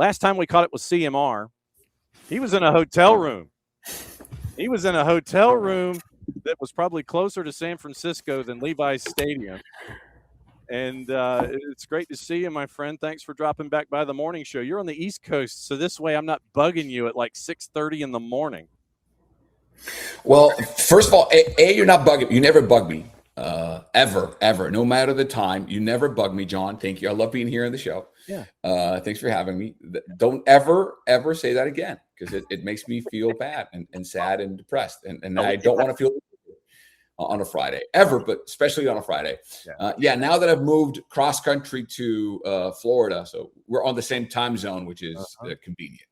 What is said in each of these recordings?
last time we caught it with CMR, he was in a hotel room. He was in a hotel room that was probably closer to San Francisco than Levi's Stadium. And it's great to see you, my friend. Thanks for dropping back by the morning show. You're on the East Coast, so this way I'm not bugging you at like 6:30 in the morning. Well, first of all, you're not bugging. You never bug me, ever. No matter the time, you never bug me, John. Thank you. I love being here on the show. Yeah. Thanks for having me. Don't ever say that again, because it makes me feel bad and sad and depressed, and I don't want to feel on a Friday ever, but especially on a Friday. Now that I've moved cross country to Florida, so we're on the same time zone, which is convenient.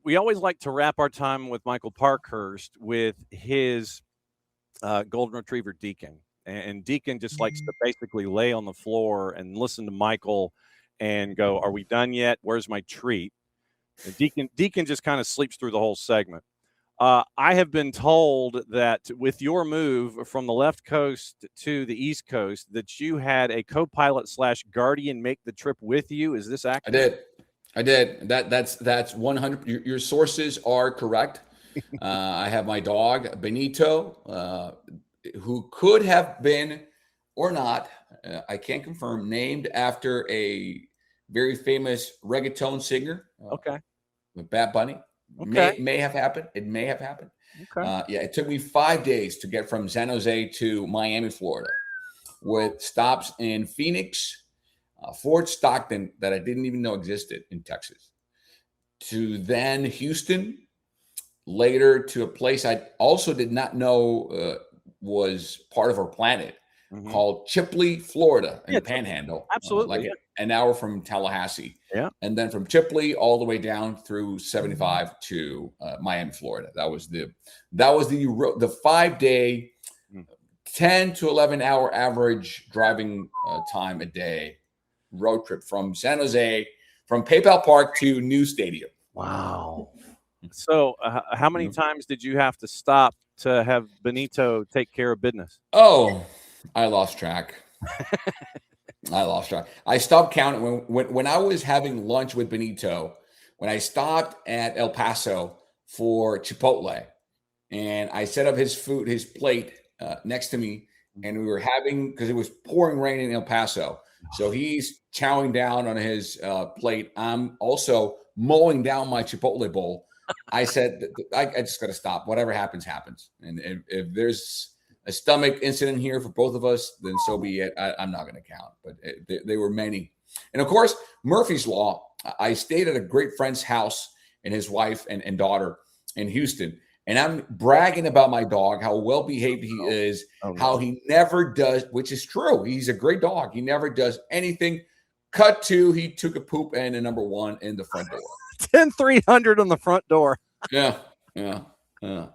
We always like to wrap our time with Michael Parkhurst with his golden retriever Deacon, and Deacon just likes to basically lay on the floor and listen to Michael and go, "Are we done yet? Where's my treat?" And Deacon just kind of sleeps through the whole segment. I have been told that with your move from the left coast to the East Coast, that you had a co-pilot / guardian make the trip with you. Is this accurate? I did. That's 100. Your sources are correct. I have my dog Benito, who could have been or not. I can't confirm. Named after a very famous reggaeton singer. With Bad Bunny. Okay. May have happened. It may have happened. Okay. It took me 5 days to get from San Jose to Miami, Florida, with stops in Phoenix, Fort Stockton that I didn't even know existed in Texas, to then Houston, later to a place I also did not know was part of our planet, called Chipley, Florida, in the Panhandle. Absolutely. An hour from Tallahassee. Yeah. And then from Chipley all the way down through 75 to Miami, Florida. That was the 5-day, 10 to 11 hour average driving time a day road trip from San Jose, from PayPal Park to New Stadium. Wow. So how many times did you have to stop to have Benito take care of business? Oh, I lost track. I stopped counting when I was having lunch with Benito, when I stopped at El Paso for Chipotle, and I set up his plate next to me, and we were having, because it was pouring rain in El Paso. So he's chowing down on his plate. I'm also mowing down my Chipotle bowl. I said, I just got to stop. Whatever happens, happens. And if there's a stomach incident here for both of us, then so be it. I'm not going to count, but they were many. And of course, Murphy's Law. I stayed at a great friend's house and his wife and daughter in Houston. And I'm bragging about my dog, how well-behaved he is, how he never does, which is true. He's a great dog. He never does anything. Cut to, he took a poop and a number one in the front door. 10-300 on the front door. Yeah.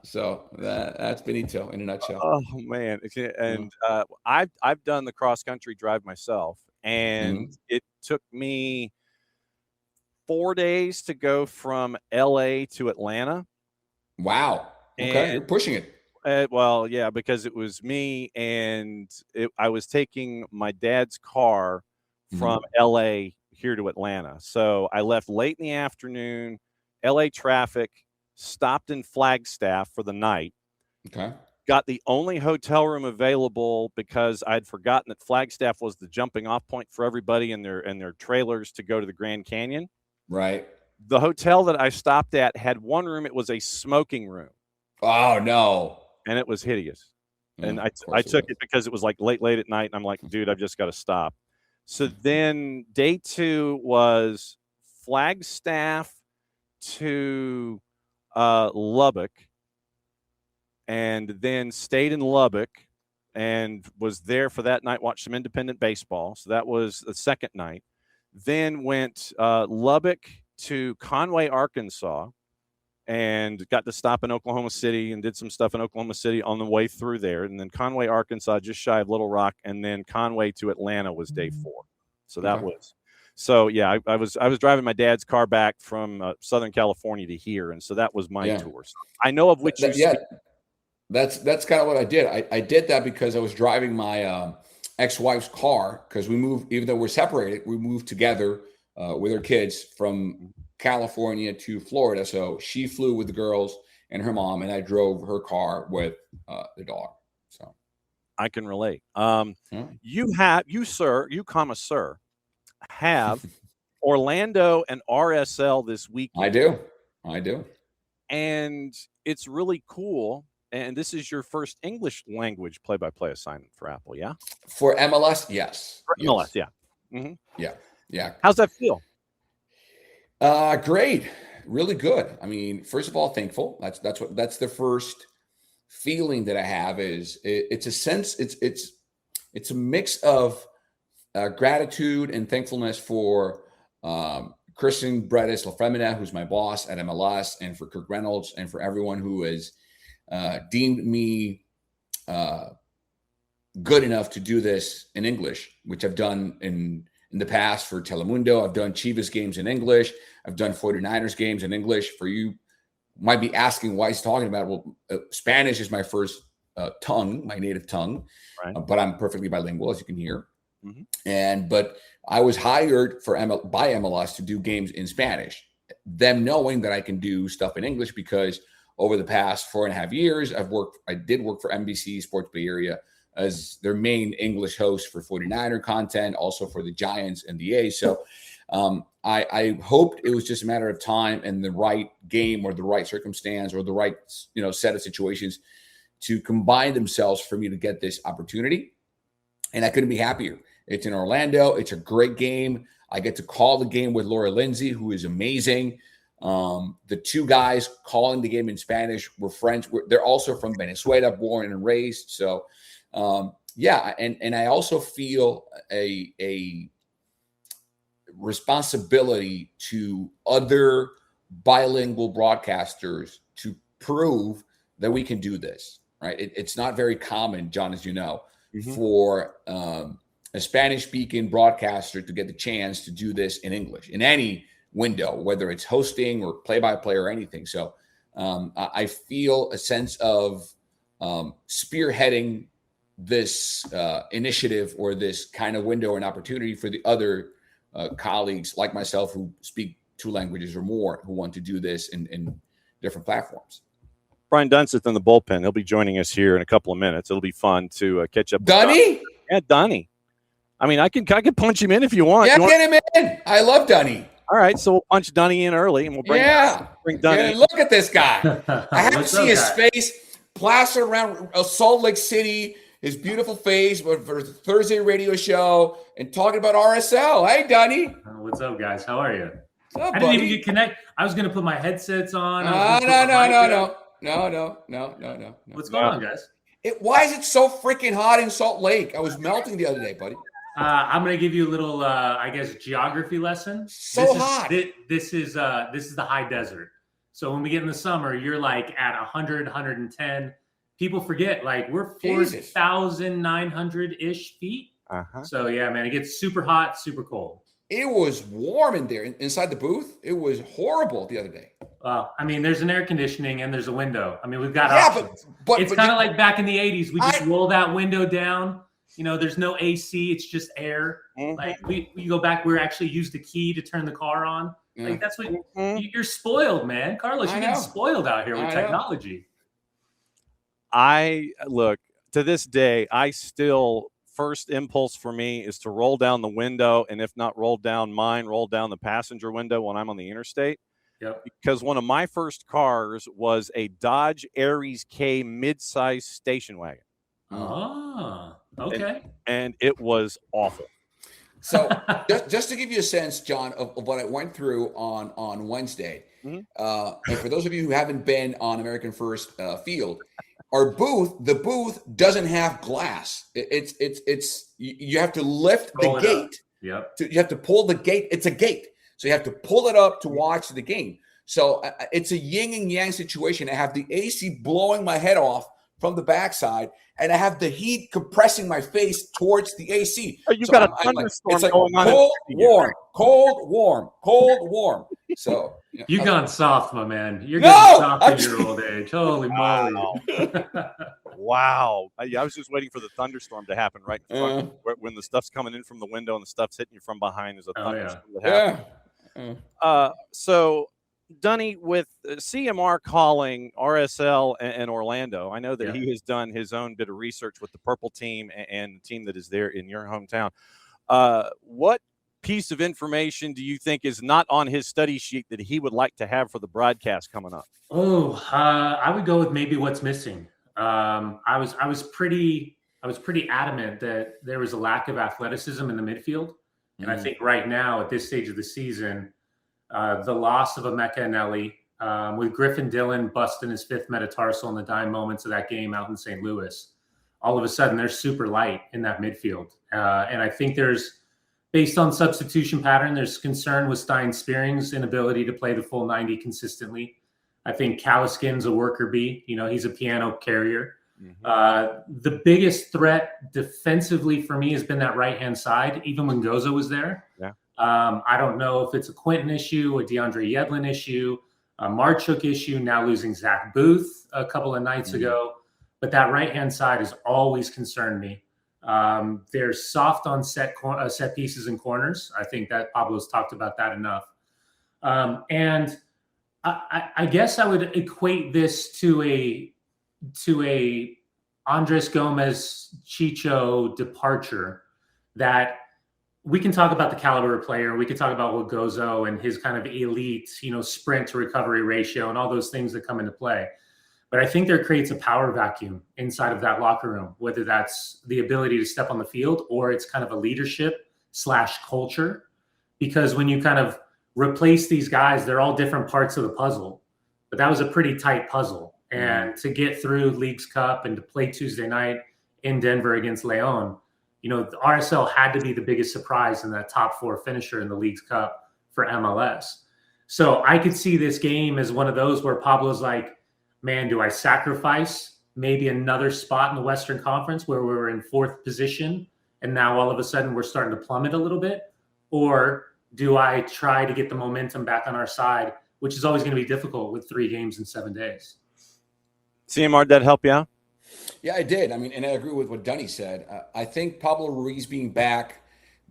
So that's Benito in a nutshell. Oh man! And I've done the cross country drive myself, and it took me 4 days to go from LA to Atlanta. Wow! Okay, you're pushing it. Well, yeah, because it was me, and I was taking my dad's car from LA here to Atlanta. So I left late in the afternoon. LA traffic. Stopped in Flagstaff for the night. Okay. Got the only hotel room available because I'd forgotten that Flagstaff was the jumping off point for everybody in their trailers to go to the Grand Canyon. Right. The hotel that I stopped at had one room. It was a smoking room. Oh, no. And it was hideous. And I took it because it was like late at night. And I'm like, dude, I've just got to stop. So then day 2 was Flagstaff to Lubbock, and then stayed in Lubbock and was there for that night, watched some independent baseball. So that was the second night. Then went Lubbock to Conway, Arkansas, and got to stop in Oklahoma City and did some stuff in Oklahoma City on the way through there. And then Conway, Arkansas, just shy of Little Rock, and then Conway to Atlanta was day 4. So that was. So yeah, I was driving my dad's car back from Southern California to here, and so that was my tour. So I know of which that's kind of what I did. I did that because I was driving my ex-wife's car, because we moved, even though we're separated, we moved together with her kids from California to Florida. So she flew with the girls and her mom, and I drove her car with the dog. So I can relate. You sir, have Orlando and RSL this weekend. I do. And it's really cool. And this is your first English language play-by-play assignment for Apple, yeah? For MLS, yes. For MLS, yeah. Mm-hmm. Yeah. How's that feel? Great. Really good. I mean, first of all, thankful. That's the first feeling that I have. Is it's a sense. It's a mix of gratitude and thankfulness for Christian Bredes Lafremina, who's my boss at MLS, and for Kirk Reynolds, and for everyone who has deemed me good enough to do this in English, which I've done in the past for Telemundo. I've done Chivas games in English. I've done 49ers games in English. For you might be asking why he's talking about it. Well, Spanish is my first tongue, my native tongue, right. But I'm perfectly bilingual, as you can hear. Mm-hmm. But I was hired by MLS to do games in Spanish, them knowing that I can do stuff in English, because over the past 4.5 years, I did work for NBC Sports Bay Area as their main English host for 49er content, also for the Giants and the A's. So I hoped it was just a matter of time and the right game or the right circumstance or the right set of situations to combine themselves for me to get this opportunity. And I couldn't be happier. It's in Orlando. It's a great game. I get to call the game with Laura Lindsay, who is amazing. The two guys calling the game in Spanish were friends. They're also from Venezuela, born and raised. So, and I also feel a responsibility to other bilingual broadcasters to prove that we can do this, right? It's not very common, John, as you know, for a Spanish-speaking broadcaster to get the chance to do this in English in any window, whether it's hosting or play-by-play or anything. So I feel a sense of spearheading this initiative or this kind of window and opportunity for the other colleagues like myself who speak 2 languages or more, who want to do this in different platforms. Brian Dunseth in the bullpen. He'll be joining us here in a couple of minutes. It'll be fun to catch up. Dunny? Yeah, Dunny. I mean, I can punch him in if you want. Yeah, get him in. I love Dunny. All right, so we'll punch Dunny in early, and we'll bring Dunny. Yeah, look at this guy. I have to see his face plastered around Salt Lake City, his beautiful face for the Thursday radio show, and talking about RSL. Hey, Dunny. What's up, guys? How are you? What's up, I didn't even get connected. I was going to put my headsets on. No. What's going on, guys? Why is it so freaking hot in Salt Lake? I was melting the other day, buddy. I'm going to give you a little, geography lesson. Hot. This is the high desert. So when we get in the summer, you're like at 100, 110. People forget, like, we're 4,900-ish feet. So, yeah, man, it gets super hot, super cold. It was warm in there inside the booth. It was horrible the other day. Well, I mean, there's an air conditioning and there's a window. I mean, we've got options. But it's kind of like back in the 80s. We just roll that window down. There's no AC. It's just air. Like we go back. We actually used a key to turn the car on. Like that's what you're spoiled, man. Carlos, you're getting spoiled out here with technology. Look, to this day, first impulse for me is to roll down the window, and if not roll down mine, roll down the passenger window when I'm on the interstate. Yep. Because one of my first cars was a Dodge Aries K midsize station wagon. Oh, okay. And it was awful. So just to give you a sense, John, of what I went through on Wednesday, and for those of you who haven't been on American First Field, the booth doesn't have glass. It's you have to lift the gate. Yep. You have to pull the gate. It's a gate. So you have to pull it up to watch the game. So it's a yin and yang situation. I have the AC blowing my head off from the backside, and I have the heat compressing my face towards the AC. You've got a thunderstorm it's like going on. Cold, warm, cold, warm, cold, warm. So you've gone soft, my man. You're getting soft in your old age. Holy moly! Wow. I was just waiting for the thunderstorm to happen right in front when the stuff's coming in from the window and the stuff's hitting you from behind. There's a thunderstorm that happens. So, Dunny, with CMR calling RSL and Orlando, I know that he has done his own bit of research with the Purple team and the team that is there in your hometown. What piece of information do you think is not on his study sheet that he would like to have for the broadcast coming up? I would go with maybe what's missing. I was pretty adamant that there was a lack of athleticism in the midfield, and I think right now at this stage of the season, the loss of Emeka Eneli, with Griffin Dillon busting his 5th metatarsal in the dying moments of that game out in St. Louis, all of a sudden they're super light in that midfield, and I think there's, based on substitution pattern, there's concern with Stein Spearing's inability to play the full 90 consistently. I think Caliskin's a worker bee. He's a piano carrier. The biggest threat defensively for me has been that right-hand side, even when Gozo was there. Yeah. I don't know if it's a Quentin issue, a DeAndre Yedlin issue, a Marchuk issue, now losing Zach Booth a couple of nights ago. But that right-hand side has always concerned me. They're soft on set pieces and corners. I think that Pablo's talked about that enough. And I guess I would equate this to a Andres Gomez Chicho departure, that we can talk about the caliber of player. We can talk about what Gozo and his kind of elite, sprint to recovery ratio and all those things that come into play. But I think there creates a power vacuum inside of that locker room, whether that's the ability to step on the field or it's kind of a leadership / culture. Because when you kind of replace these guys, they're all different parts of the puzzle. But that was a pretty tight puzzle. And to get through Leagues Cup and to play Tuesday night in Denver against Leon, the RSL had to be the biggest surprise in that top 4 finisher in the Leagues Cup for MLS. So I could see this game as one of those where Pablo's like, man, do I sacrifice maybe another spot in the Western Conference where we're in 4th position and now all of a sudden we're starting to plummet a little bit? Or do I try to get the momentum back on our side, which is always going to be difficult with 3 games in 7 days? CMR, did that help you out? Yeah, I did. I mean, and I agree with what Dunny said. I think Pablo Ruiz being back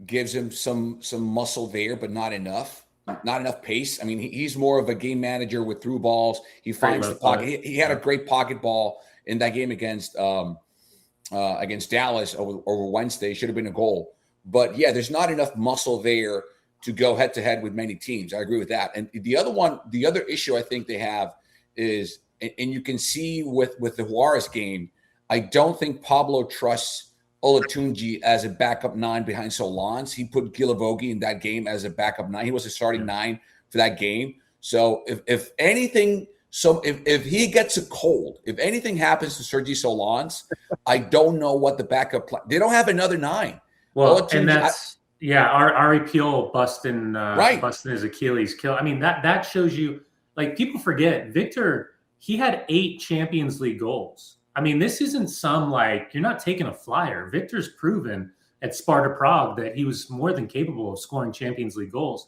gives him some muscle there, but not enough. Not enough pace. I mean, he's more of a game manager with through balls. He finds the pocket. He had a great pocket ball in that game against Dallas over Wednesday. Should have been a goal. But yeah, there's not enough muscle there to go head to head with many teams. I agree with that. And the other issue I think they have is, and you can see with the Juarez game, I don't think Pablo trusts Olatunji as a backup 9 behind Solans. He put Gilavogi in that game as a backup 9. He was a starting 9 for that game. So if anything, if he gets a cold, if anything happens to Sergi Solans, I don't know what the backup plan. They don't have another 9. Well, Olatunji, and that's Ari Peel busting his Achilles kill. I mean, that shows you, like, people forget Victor, he had 8 Champions League goals. I mean, this isn't some, like, you're not taking a flyer. Victor's proven at Sparta Prague that he was more than capable of scoring Champions League goals.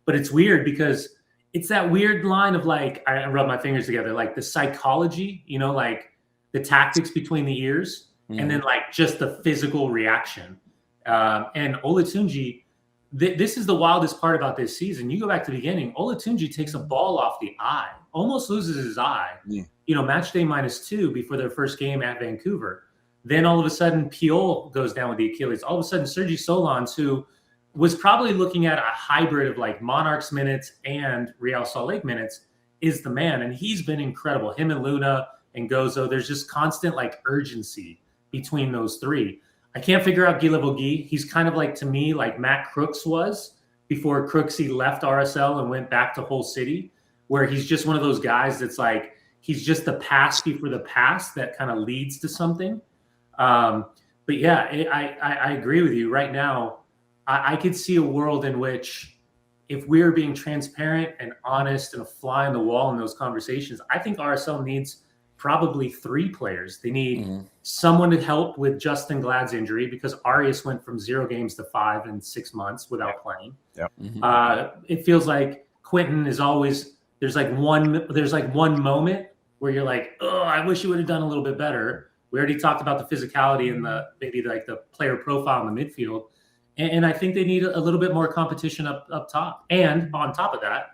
But it's weird because it's that weird line of, like, I rub my fingers together, like the psychology, like the tactics between the ears, and then like just the physical reaction. And Olatunji, this is the wildest part about this season. You go back to the beginning, Olatunji takes a ball off the eye, almost loses his eye. Match day -2 before their first game at Vancouver. Then all of a sudden, Piol goes down with the Achilles. All of a sudden, Sergi Solans, who was probably looking at a hybrid of like Monarchs minutes and Real Salt Lake minutes, is the man. And he's been incredible. Him and Luna and Gozo, there's just constant like urgency between those 3. I can't figure out Gilavogi. He's kind of like, to me, like Matt Crooks was before Crooksy left RSL and went back to Hull City, where he's just one of those guys that's like, he's just the pass before the pass that kind of leads to something. But yeah, I agree with you. Right now, I could see a world in which, if we're being transparent and honest and a fly on the wall in those conversations, I think RSL needs probably 3 players. They need someone to help with Justin Glad's injury, because Arias went from 0 games to 5 in 6 months without playing. It feels like Quentin is always there's like one moment where you're like, oh, I wish you would have done a little bit better. We already talked about the physicality and maybe the player profile in the midfield. And I think they need a little bit more competition up top. And on top of that,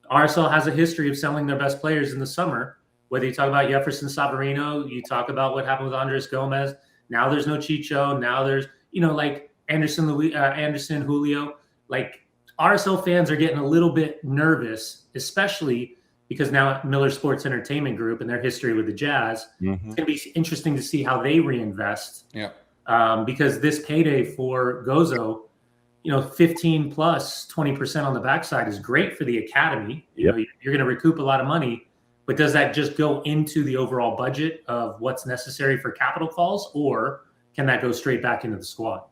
RSL has a history of selling their best players in the summer. Whether you talk about Jefferson Savarino, you talk about what happened with Andres Gomez. Now there's no Chicho. Now there's, like Anderson, Julio. Like RSL fans are getting a little bit nervous, especially because now Miller Sports Entertainment Group and their history with the Jazz. Mm-hmm. It's going to be interesting to see how they reinvest. Yeah. Because this payday for Gozo, 15 plus 20% on the backside is great for the academy. You're going to recoup a lot of money, but does that just go into the overall budget of what's necessary for capital calls, or can that go straight back into the squad?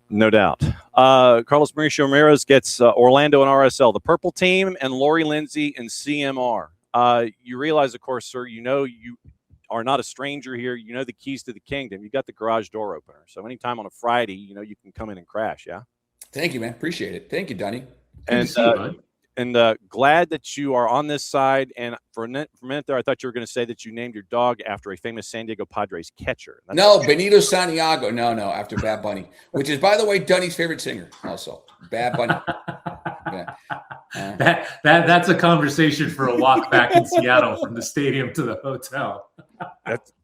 No doubt. Carlos Mauricio Ramirez gets Orlando and RSL, the purple team, and Lori Lindsay and CMR. You realize, of course, sir, you are not a stranger here. You know the keys to the kingdom. You got the garage door opener. So anytime on a Friday, you can come in and crash. Yeah. Thank you, man. Appreciate it. Thank you, Dunny. And glad that you are on this side. And for a minute there, I thought you were going to say that you named your dog after a famous San Diego Padres catcher. No, Benito Santiago. No, after Bad Bunny, which is, by the way, Dunny's favorite singer. Also, Bad Bunny. Yeah. That's a conversation for a walk back in Seattle from the stadium to the hotel.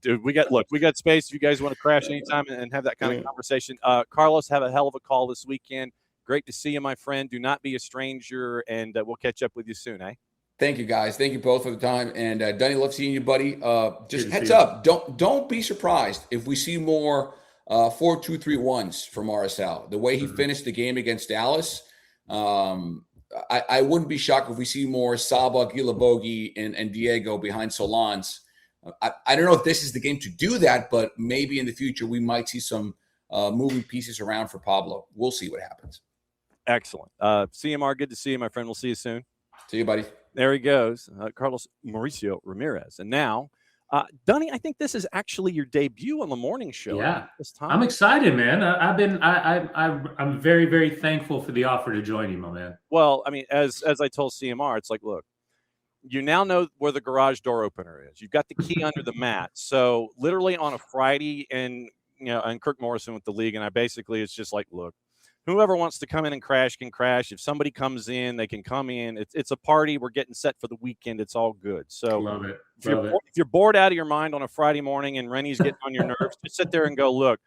Dude, we got space. If you guys want to crash anytime and have that kind of conversation, Carlos, have a hell of a call this weekend. Great to see you, my friend. Do not be a stranger, and we'll catch up with you soon, eh? Thank you, guys. Thank you both for the time. And Dunny, love seeing you, buddy. Just heads up, don't be surprised if we see more 4-2-3-1s from RSL. The way he finished the game against Dallas, I wouldn't be shocked if we see more Saba, Guilabogi, and Diego behind Solans. I don't know if this is the game to do that, but maybe in the future we might see some moving pieces around for Pablo. We'll see what happens. Excellent. CMR, good to see you, my friend. We'll see you soon. See you, buddy. There he goes, Carlos Mauricio Ramirez. And now, Dunny, I think this is actually your debut on the morning show. Yeah, this time. I'm excited, man. I'm very, very thankful for the offer to join you, my man. Well, I mean, as I told CMR, it's like, look, you now know where the garage door opener is. You've got the key under the mat. So literally on a Friday, and Kirk Morrison with the league, and it's just like, look, whoever wants to come in and crash can crash. If somebody comes in, they can come in. It's a party. We're getting set for the weekend. It's all good. So love it. If you're bored out of your mind on a Friday morning and Rennie's getting on your nerves, just sit there and go, look,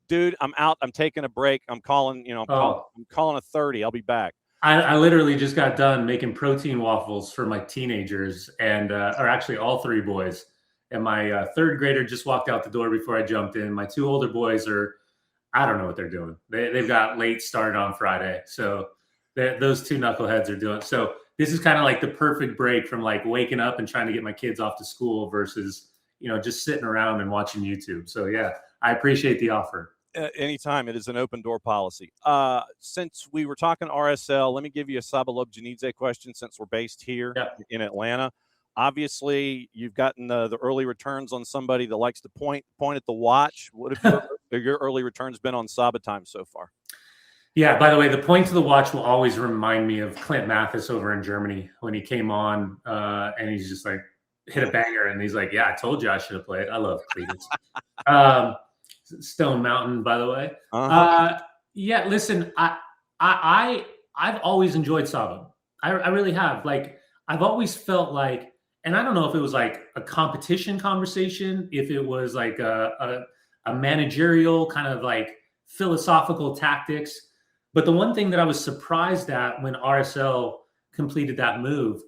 dude, I'm out. I'm taking a break. I'm calling, I'm calling a 30. I'll be back. I literally just got done making protein waffles for my teenagers, and or actually all three boys. And my third grader just walked out the door before I jumped in. My two older boys I don't know what they're doing. They've got late start on Friday. So those two knuckleheads are doing. So this is kind of like the perfect break from like waking up and trying to get my kids off to school versus, just sitting around and watching YouTube. So yeah, I appreciate the offer. Anytime. It is an open door policy. Since we were talking RSL, let me give you a Sabalob Janidze question since we're based here in Atlanta. Obviously, you've gotten the early returns on somebody that likes to point at the watch. What have your early returns been on Saba time so far? Yeah, by the way, the point to the watch will always remind me of Clint Mathis over in Germany when he came on and he's just like hit a banger and he's like, yeah, I told you I should have played. I love Cletus. Stone Mountain, by the way. Yeah, listen, I've always enjoyed Saba. I really have. Like, I've always felt like, and I don't know if it was like a competition conversation, if it was like a managerial kind of like philosophical tactics. But the one thing that I was surprised at when RSL completed that move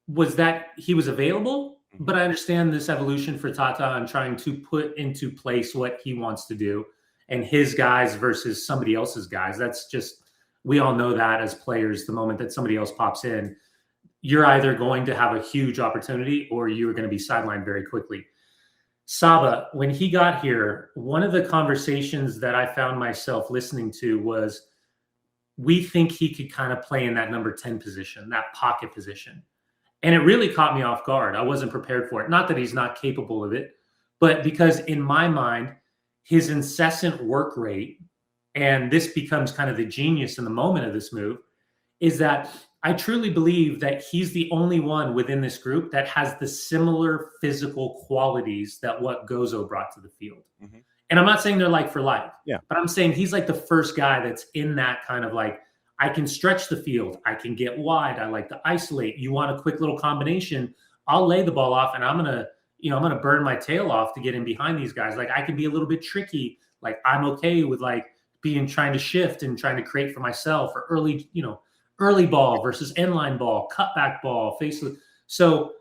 was that he was available. But I understand this evolution for Tata and trying to put into place what he wants to do and his guys versus somebody else's guys. That's just, we all know that as players, the moment that somebody else pops in, you're either going to have a huge opportunity or you're going to be sidelined very quickly. Saba, when he got here, one of the conversations that I found myself listening to was, we think he could kind of play in that number 10 position, that pocket position. And it really caught me off guard. I wasn't prepared for it. Not that he's not capable of it, but because in my mind, his incessant work rate, and this becomes kind of the genius in the moment of this move, is that I truly believe that he's the only one within this group that has the similar physical qualities that what Gozo brought to the field. Mm-hmm. And I'm not saying they're like for like, but I'm saying he's like the first guy that's in that kind of like, I can stretch the field. I can get wide. I like to isolate. You want a quick little combination, I'll lay the ball off and I'm going to burn my tail off to get in behind these guys. Like I can be a little bit tricky. Like I'm okay with like trying to shift and trying to create for myself or early ball versus end line ball, cutback ball, face. So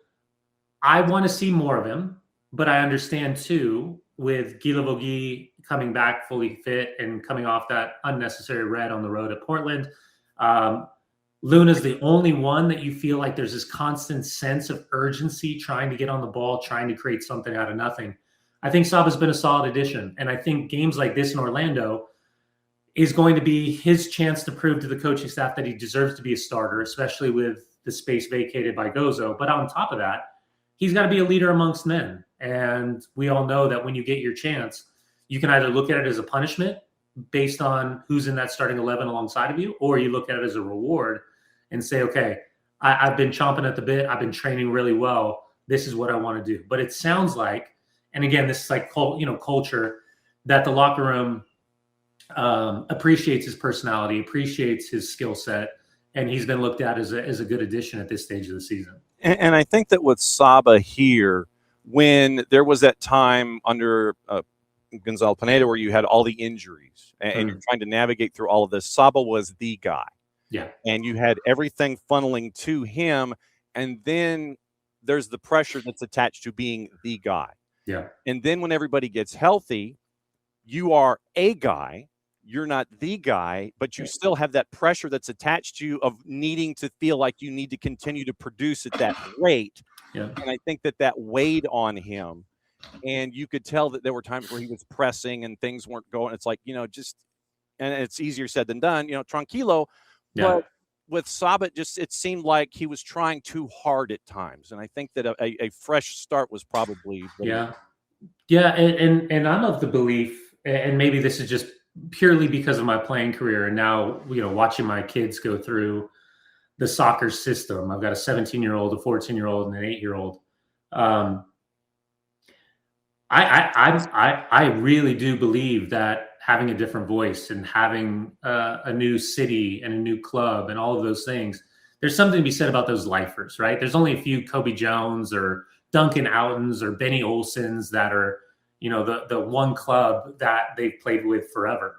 I want to see more of him, but I understand too, with Guy Lavogui coming back fully fit and coming off that unnecessary red on the road at Portland. Luna's the only one that you feel like there's this constant sense of urgency, trying to get on the ball, trying to create something out of nothing. I think Saba's been a solid addition. And I think games like this in Orlando is going to be his chance to prove to the coaching staff that he deserves to be a starter, especially with the space vacated by Gozo. But on top of that, he's got to be a leader amongst men. And we all know that when you get your chance, you can either look at it as a punishment based on who's in that starting 11 alongside of you, or you look at it as a reward and say, okay, I've been chomping at the bit. I've been training really well. This is what I want to do. But it sounds like, and again, this is like, culture, that the locker room appreciates his personality, appreciates his skill set, and he's been looked at as a good addition at this stage of the season. And I think that with Saba here, when there was that time under Gonzalo Pineda where you had all the injuries and you're trying to navigate through all of this, Saba was the guy. Yeah. And you had everything funneling to him. And then there's the pressure that's attached to being the guy. Yeah. And then when everybody gets healthy, you are a guy. You're not the guy, but you still have that pressure that's attached to you of needing to feel like you need to continue to produce at that rate. Yeah. And I think that weighed on him. And you could tell that there were times where he was pressing and things weren't going. It's like, and it's easier said than done, tranquilo. Yeah. But with Saba, it seemed like he was trying too hard at times. And I think that a fresh start was probably. Yeah. And I'm of the belief, and maybe this is just purely because of my playing career and now, watching my kids go through the soccer system. I've got a 17-year-old, a 14-year-old, and an 8-year-old. I really do believe that having a different voice and having a new city and a new club and all of those things, there's something to be said about those lifers, right? There's only a few Kobe Jones or Duncan Outons or Benny Olsons that are, the one club that they've played with forever.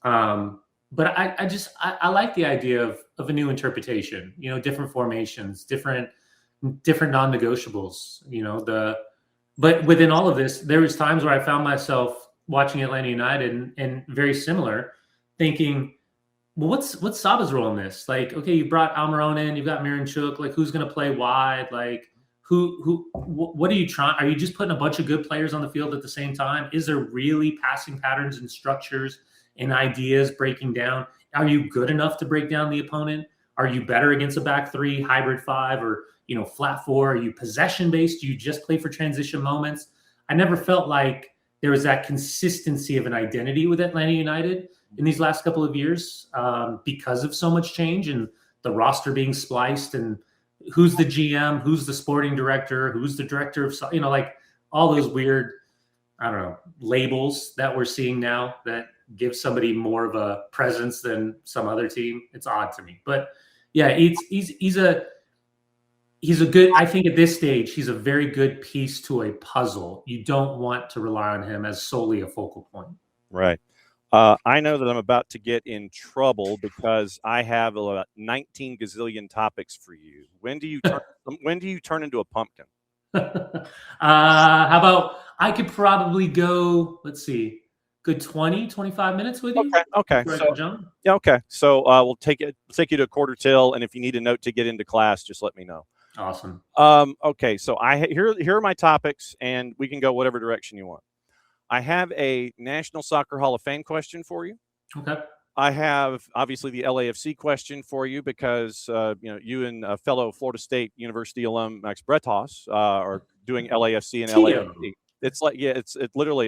But I like the idea of a new interpretation, different formations, different non-negotiables, but within all of this, there was times where I found myself watching Atlanta United and very similar, thinking, well, what's Saba's role in this? Like, okay, you brought Almiron in, you've got Miranchuk, like who's going to play wide? Like what are you trying? Are you just putting a bunch of good players on the field at the same time? Is there really passing patterns and structures and ideas breaking down? Are you good enough to break down the opponent? Are you better against a back three, hybrid five, or flat four? Are you possession based? Do you just play for transition moments? I never felt like there was that consistency of an identity with Atlanta United in these last couple of years because of so much change and the roster being spliced and who's the GM, who's the sporting director, who's the director of, like all those weird, I don't know, labels that we're seeing now that give somebody more of a presence than some other team. It's odd to me, but yeah, he's a good, I think at this stage, he's a very good piece to a puzzle. You don't want to rely on him as solely a focal point. Right. I know that I'm about to get in trouble because I have about 19 gazillion topics for you. When do you turn into a pumpkin? How about I could probably go, let's see, good 20, 25 minutes with you. Okay. Okay. So we'll take you to a quarter till, and if you need a note to get into class, just let me know. Awesome. Okay. So here are my topics, and we can go whatever direction you want. I have a National Soccer Hall of Fame question for you. Okay. I have obviously the LAFC question for you because you and fellow Florida State University alum Max Bretos are doing LAFC and LAFC. It's like it's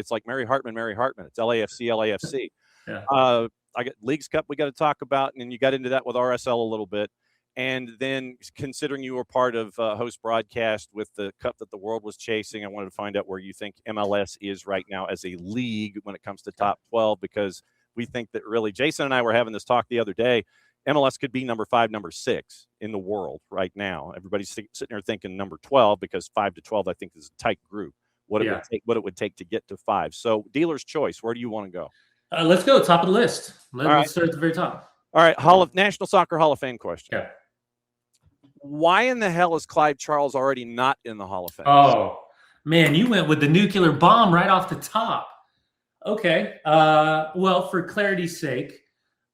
like Mary Hartman. It's LAFC. Yeah. I got Leagues Cup we got to talk about, and then you got into that with RSL a little bit. And then considering you were part of host broadcast with the cup that the world was chasing, I wanted to find out where you think MLS is right now as a league when it comes to top 12, because we think that really, Jason and I were having this talk the other day, MLS could be number 5, number 6 in the world right now. Everybody's sitting there thinking number 12, because 5 to 12, I think, is a tight group. What it would take to get to 5. So dealer's choice, where do you want to go? Let's go top of the list. Let's start at the very top. All right, National Soccer Hall of Fame question. Yeah. Why in the hell is Clive Charles already not in the Hall of Fame? Oh, man, you went with the nuclear bomb right off the top. Okay. Well, for clarity's sake,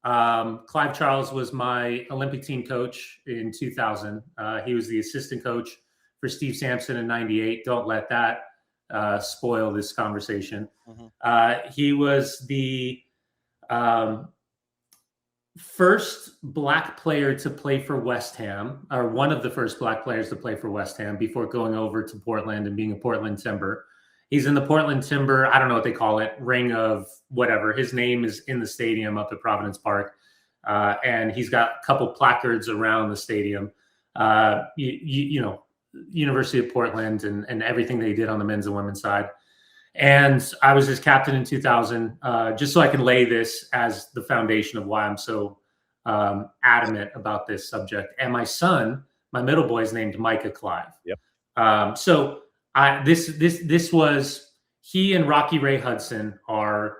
Clive Charles was my Olympic team coach in 2000. He was the assistant coach for Steve Sampson in 98. Don't let that spoil this conversation. Mm-hmm. He was the first Black player to play for West Ham, or one of the first Black players to play for West Ham before going over to Portland and being a Portland Timber. He's in the Portland Timber, I don't know what they call it, ring of whatever. His name is in the stadium up at Providence Park. And he's got a couple placards around the stadium. You know, University of Portland and everything they did on the men's and women's side. And I was his captain in 2000, just so I can lay this as the foundation of why I'm so adamant about this subject. And my son, my middle boy, is named Micah Clive. Yep. So this was, he and Rocky Ray Hudson are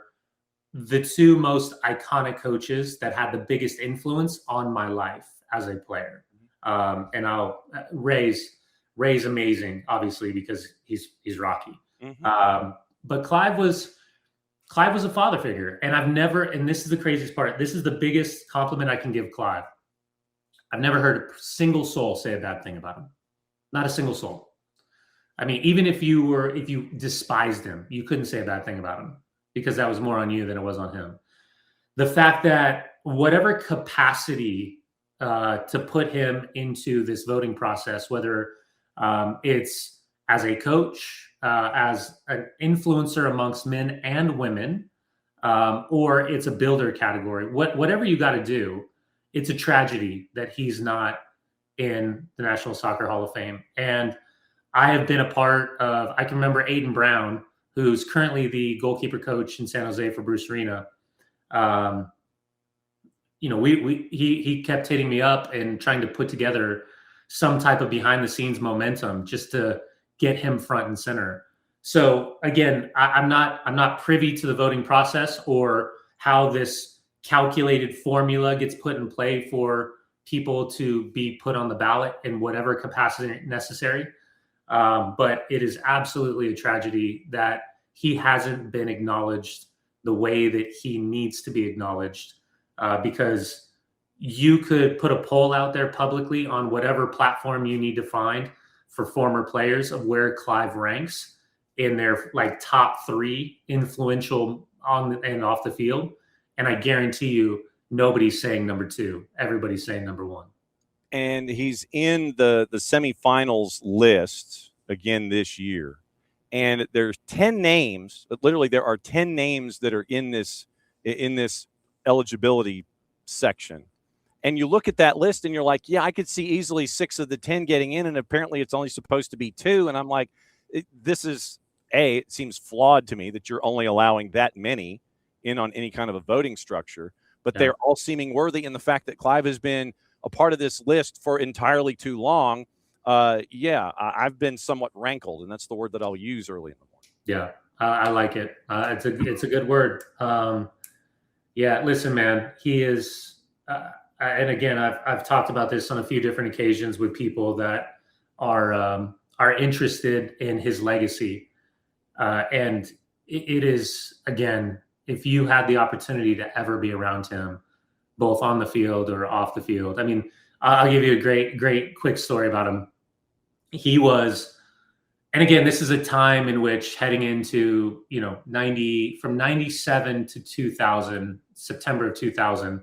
the two most iconic coaches that had the biggest influence on my life as a player. And Ray's amazing, obviously, because he's Rocky. Mm-hmm. But Clive was a father figure, and I've never, and this is the craziest part, this is the biggest compliment I can give Clive. I've never heard a single soul say a bad thing about him. Not a single soul. I mean, even if you despised him, you couldn't say a bad thing about him, because that was more on you than it was on him. The fact that whatever capacity to put him into this voting process, whether it's as a coach, as an influencer amongst men and women, or it's a builder category, whatever you got to do, it's a tragedy that he's not in the National Soccer Hall of Fame. And I have been a part of, I can remember Aiden Brown, who's currently the goalkeeper coach in San Jose for Bruce Arena. You know, he kept hitting me up and trying to put together some type of behind the scenes momentum just to get him front and center. So again, I'm not privy to the voting process or how this calculated formula gets put in play for people to be put on the ballot in whatever capacity necessary. But it is absolutely a tragedy that he hasn't been acknowledged the way that he needs to be acknowledged, because you could put a poll out there publicly on whatever platform you need to find for former players of where Clive ranks in their like top 3 influential on and off the field. And I guarantee you, nobody's saying number 2. Everybody's saying number 1. And he's in the semifinals list again this year. And there's 10 names, literally there are 10 names that are in this eligibility section. And you look at that list and you're like, yeah, I could see easily 6 of the 10 getting in. And apparently it's only supposed to be 2. And I'm like, it seems flawed to me that you're only allowing that many in on any kind of a voting structure. But they're all seeming worthy. And the fact that Clive has been a part of this list for entirely too long, I've been somewhat rankled. And that's the word that I'll use early in the morning. Yeah, I like it. It's a good word. Listen, man, he is... and again, I've talked about this on a few different occasions with people that are interested in his legacy. And it is, again, if you had the opportunity to ever be around him, both on the field or off the field. I mean, I'll give you a great quick story about him. He was, and again, this is a time in which heading into, from 97 to 2000, September of 2000,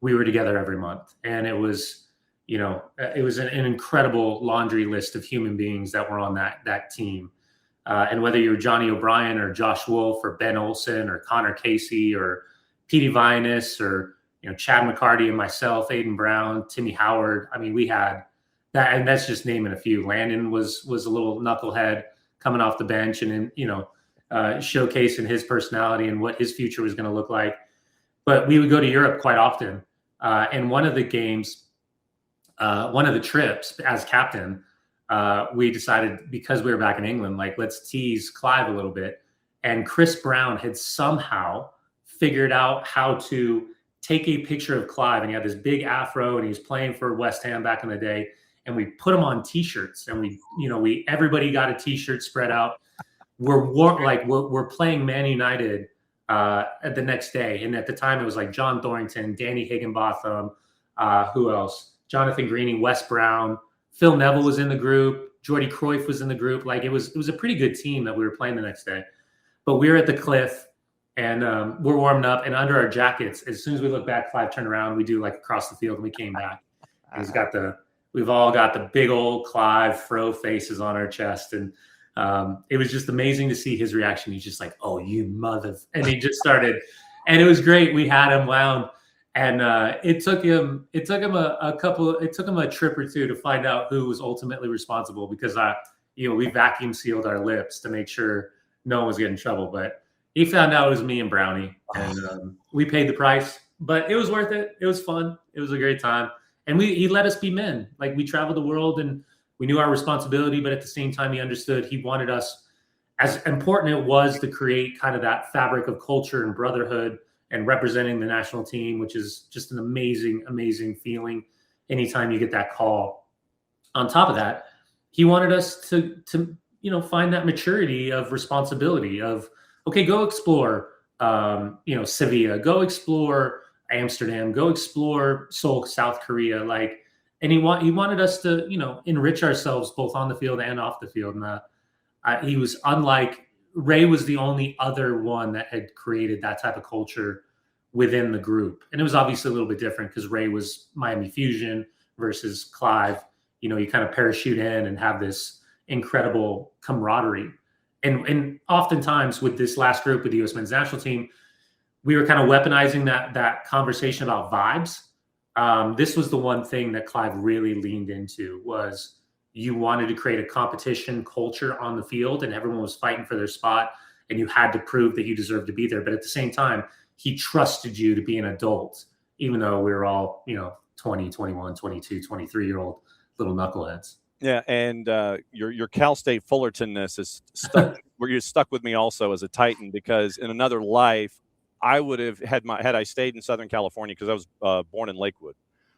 we were together every month. And it was, it was an incredible laundry list of human beings that were on that team. And whether you're Johnny O'Brien or Josh Wolf or Ben Olsen or Connor Casey or Petey Vinus or, Chad McCarty and myself, Aiden Brown, Timmy Howard. I mean, we had that, and that's just naming a few. Landon was a little knucklehead coming off the bench and showcasing his personality and what his future was going to look like. But we would go to Europe quite often. And one of the games, one of the trips as captain, we decided, because we were back in England, like, let's tease Clive a little bit. And Chris Brown had somehow figured out how to take a picture of Clive, and he had this big afro, and he was playing for West Ham back in the day. And we put him on T-shirts, and we everybody got a T-shirt spread out. We're playing Man United at the next day, and at the time it was like John Thornton, Danny Higginbotham, who else? Jonathan Greening, Wes Brown, Phil Neville was in the group, Jordy Cruyff was in the group. Like, it was a pretty good team that we were playing the next day. But we were at the cliff, and we're warming up, and under our jackets, as soon as we look back, Clive turned around, we do like across the field, and we came back. We've all got the big old Clive fro faces on our chest, and it was just amazing to see his reaction. He's just like, "Oh, you mother!" And he just started, and it was great. We had him wound, and it took him a trip or two to find out who was ultimately responsible, because we vacuum sealed our lips to make sure no one was getting in trouble. But he found out it was me and Brownie, and we paid the price, but it was worth it. It was fun. It was a great time. And he let us be men. Like, we traveled the world, and we knew our responsibility, but at the same time, he understood he wanted us, as important it was to create kind of that fabric of culture and brotherhood and representing the national team, which is just an amazing, amazing feeling anytime you get that call. On top of that, he wanted us to find that maturity of responsibility of, okay, go explore, Sevilla, go explore Amsterdam, go explore Seoul, South Korea. And he wanted us to, enrich ourselves both on the field and off the field. And he was unlike Ray. Was the only other one that had created that type of culture within the group. And it was obviously a little bit different because Ray was Miami Fusion versus Clive. You kind of parachute in and have this incredible camaraderie. And oftentimes with this last group with the U.S. men's national team, we were kind of weaponizing that conversation about vibes. This was the one thing that Clive really leaned into, was you wanted to create a competition culture on the field, and everyone was fighting for their spot, and you had to prove that you deserved to be there. But at the same time, he trusted you to be an adult, even though we were all, 20, 21, 22, 23-year-old little knuckleheads. Yeah, and your Cal State Fullertonness is stuck where you're stuck with me also as a Titan, because in another life, I would have had I stayed in Southern California, because I was born in Lakewood,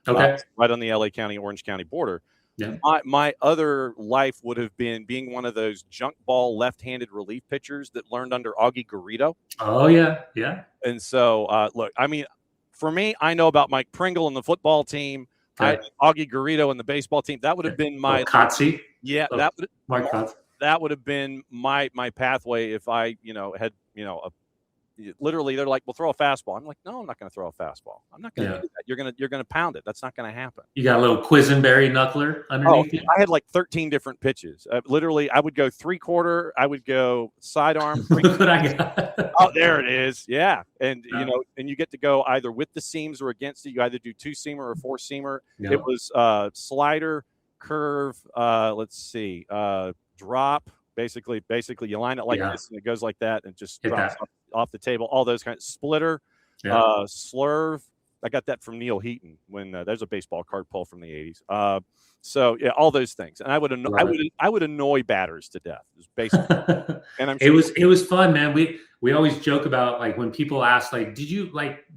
okay, right on the LA County, Orange County border. Yeah. My other life would have been being one of those junk ball left-handed relief pitchers that learned under Augie Garrido. Oh yeah, yeah. And so, look, I mean, for me, I know about Mike Pringle and the football team. Okay. Augie Garrido and the baseball team. That would have been my Kotze. Yeah, Mark Kotze. That would have been my pathway if I had literally, they're like, "Well, throw a fastball." I'm like, "No, I'm not going to throw a fastball. I'm not going to do that. You're going to pound it. That's not going to happen." You got a little Quisenberry knuckler underneath you? I had like 13 different pitches. Literally, I would go 3/4. I would go sidearm. Look what I got. Oh, there it is. Yeah, and and you get to go either with the seams or against it. You either do 2-seamer or 4-seamer. Yeah. It was slider, curve. Let's see, drop. Basically, you line it like this, and it goes like that, and just drops off the table. All those kinds. Splitter, slurve. I got that from Neil Heaton when there's a baseball card pull from the 80s. So yeah, all those things, and I would annoy batters to death. It was basically, and I'm sure it was fun, man. We always joke about, like, when people ask, like,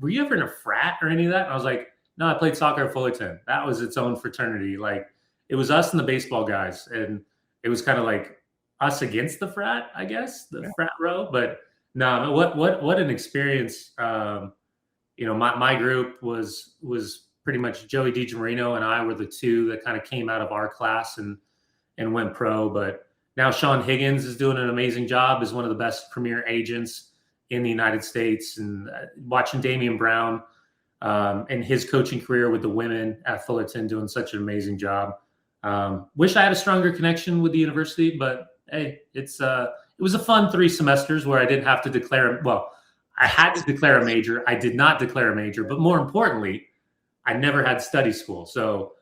were you ever in a frat or any of that? And I was like, no, I played soccer at Fullerton. That was its own fraternity. Like, it was us and the baseball guys, and it was kind of like us against the frat, I guess, frat row. But no, what an experience. My group was pretty much Joey DiGiorino and I were the two that kind of came out of our class and went pro. But now Sean Higgins is doing an amazing job, is one of the best premier agents in the United States. And watching Damian Brown and his coaching career with the women at Fullerton doing such an amazing job. Wish I had a stronger connection with the university, but hey, it was a fun 3 semesters where I didn't have to declare. Well, I had to declare a major. I did not declare a major, but more importantly, I never had study school. So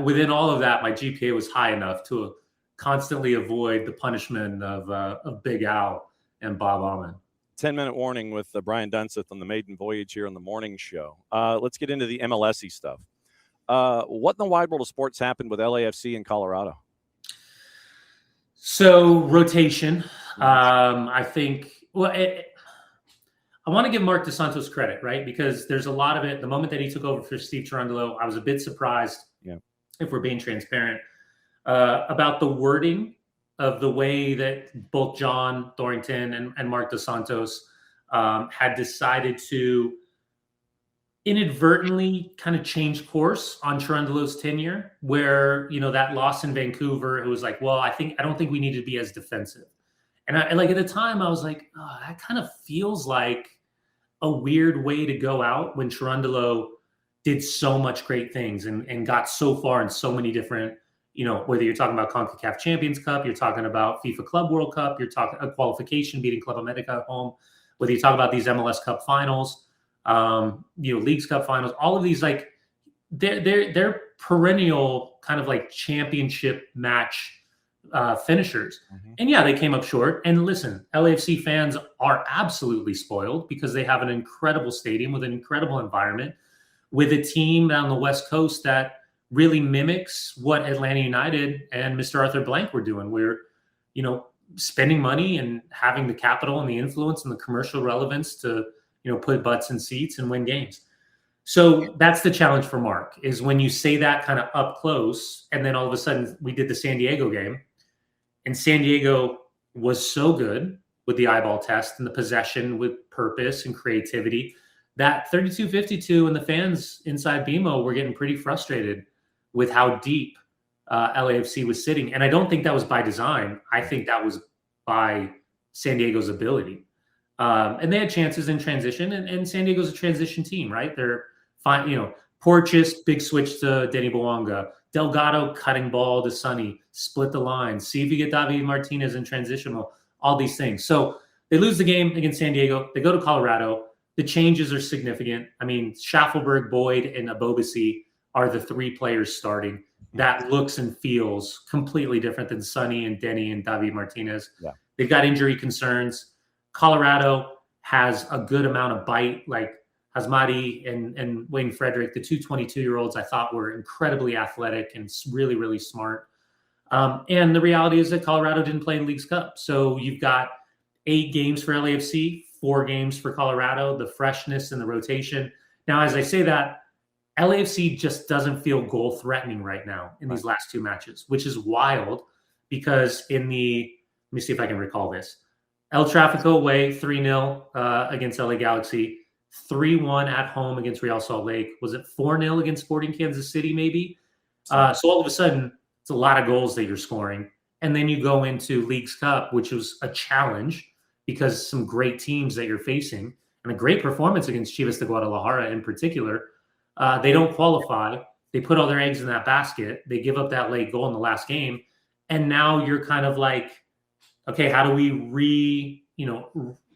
within all of that, my GPA was high enough to constantly avoid the punishment of Big Al and Bob Allen. 10-minute warning with Brian Dunseth on the maiden voyage here on the morning show. Let's get into the MLS-y stuff. What in the wide world of sports happened with LAFC in Colorado? So rotation, I think. Well, I want to give Mark Dos Santos credit, right? Because there's a lot of it. The moment that he took over for Steve Cherundolo, I was a bit surprised, if we're being transparent, about the wording of the way that both John Thornton and Mark Dos Santos had decided to inadvertently kind of change course on Cherundolo's tenure, where, that loss in Vancouver, it was like, well, I don't think we need to be as defensive. And I like, at the time I was like, oh, that kind of feels like a weird way to go out when Cherundolo did so much great things and got so far in so many different, whether you're talking about CONCACAF Champions Cup, you're talking about FIFA Club World Cup, you're talking a qualification beating Club America at home, whether you talk about these MLS Cup finals, Leagues Cup finals, all of these, like they're perennial kind of like championship match finishers. Mm-hmm. And they came up short. And listen, LAFC fans are absolutely spoiled because they have an incredible stadium with an incredible environment, with a team down the West Coast that really mimics what Atlanta United and Mr. Arthur Blank were doing. We're, spending money and having the capital and the influence and the commercial relevance to, put butts in seats and win games. So that's the challenge for Mark, is when you say that kind of up close, and then all of a sudden we did the San Diego game, and San Diego was so good with the eyeball test and the possession with purpose and creativity that 32-52 and the fans inside BMO were getting pretty frustrated with how deep LAFC was sitting. And I don't think that was by design. I think that was by San Diego's ability. And they had chances in transition, and San Diego's a transition team, right? They're fine, Porteous, big switch to Denny Bouanga, Delgado cutting ball to Sonny, split the line, see if you get David Martinez in transitional, all these things. So they lose the game against San Diego. They go to Colorado. The changes are significant. I mean, Schaffelberg, Boyd, and Abobasi are the three players starting. That looks and feels completely different than Sonny and Denny and David Martinez. Yeah. They've got injury concerns. Colorado has a good amount of bite, like Hasmati and Wayne Frederick, the two 22-year-olds I thought were incredibly athletic and really, really smart. And the reality is that Colorado didn't play in Leagues Cup. So you've got 8 games for LAFC, 4 games for Colorado, the freshness and the rotation. Now, as I say that, LAFC just doesn't feel goal threatening right now in these last 2 matches, which is wild because let me see if I can recall this. El Tráfico away 3-0 against LA Galaxy, 3-1 at home against Real Salt Lake. Was it 4-0 against Sporting Kansas City maybe? So all of a sudden, it's a lot of goals that you're scoring. And then you go into Leagues Cup, which was a challenge because some great teams that you're facing and a great performance against Chivas de Guadalajara in particular. They don't qualify. They put all their eggs in that basket. They give up that late goal in the last game. And now you're kind of like, okay, how do we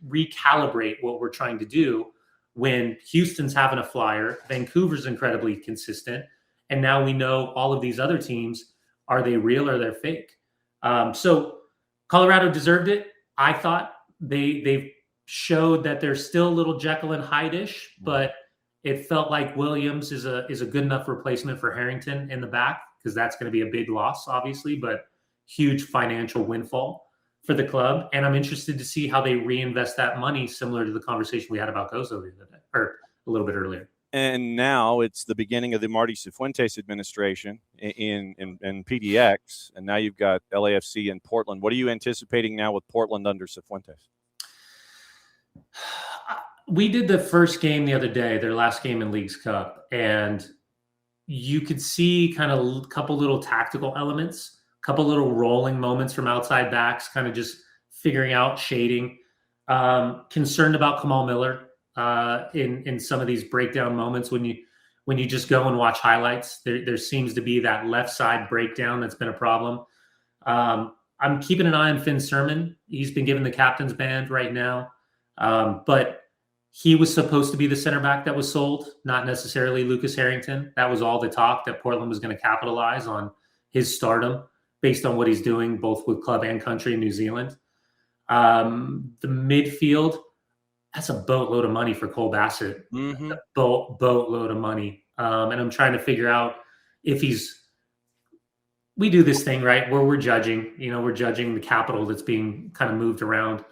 recalibrate what we're trying to do when Houston's having a flyer, Vancouver's incredibly consistent, and now we know all of these other teams, are they real or they're fake? So Colorado deserved it. I thought they've showed that they're still a little Jekyll and Hyde-ish, but it felt like Williams is a good enough replacement for Harrington in the back, because that's going to be a big loss, obviously, but huge financial windfall for the club. And I'm interested to see how they reinvest that money, similar to the conversation we had about Gozo the other day, or a little bit earlier. And now it's the beginning of the Marty Cifuentes administration in PDX, and now you've got LAFC in Portland. What are you anticipating now with Portland under Cifuentes? We did the first game the other day, their last game in Leagues Cup, and you could see kind of a couple little tactical elements, a couple little rolling moments from outside backs, kind of just figuring out shading. Concerned about Kamal Miller in some of these breakdown moments when you just go and watch highlights. There seems to be that left side breakdown that's been a problem. I'm keeping an eye on Finn Sermon. He's been given the captain's band right now, but he was supposed to be the center back that was sold, not necessarily Lucas Harrington. That was all the talk, that Portland was going to capitalize on his stardom based on what he's doing both with club and country in New Zealand. The midfield, that's a boatload of money for Cole Bassett. Mm-hmm. A boatload of money. And I'm trying to figure out if we do this thing, right, where we're judging the capital that's being kind of moved around.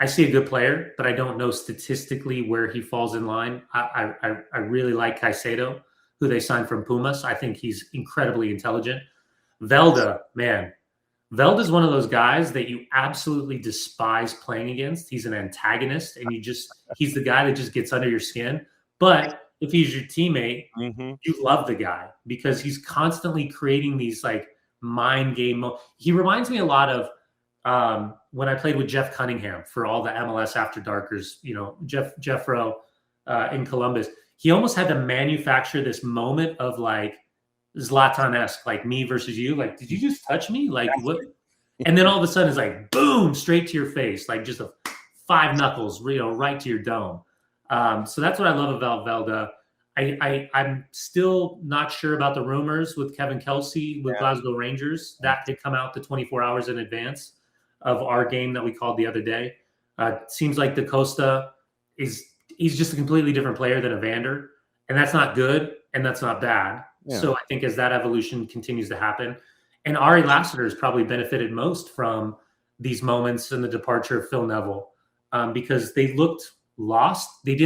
I see a good player, but I don't know statistically where he falls in line. I really like Caicedo, who they signed from Pumas. I think he's incredibly intelligent. Velda, man. Velda's one of those guys that you absolutely despise playing against. He's an antagonist, and he's the guy that just gets under your skin. But if he's your teammate, you love the guy because he's constantly creating these like mind game. He reminds me a lot of when I played with Jeff Cunningham for all the MLS After Darkers, Jeff Rowe in Columbus. He almost had to manufacture this moment of like Zlatan-esque, like me versus you. Like, did you just touch me? Like what? And then all of a sudden it's like, boom, straight to your face. Like just 5 knuckles, right to your dome. So that's what I love about Velda. I'm still not sure about the rumors with Kevin Kelsey with Glasgow Rangers. That did come out the 24 hours in advance of our game that we called the other day. Seems like Da Costa he's just a completely different player than Evander, and that's not good and that's not bad. Yeah. So I think as that evolution continues to happen, and Ari Lassiter has probably benefited most from these moments and the departure of Phil Neville because they looked lost. I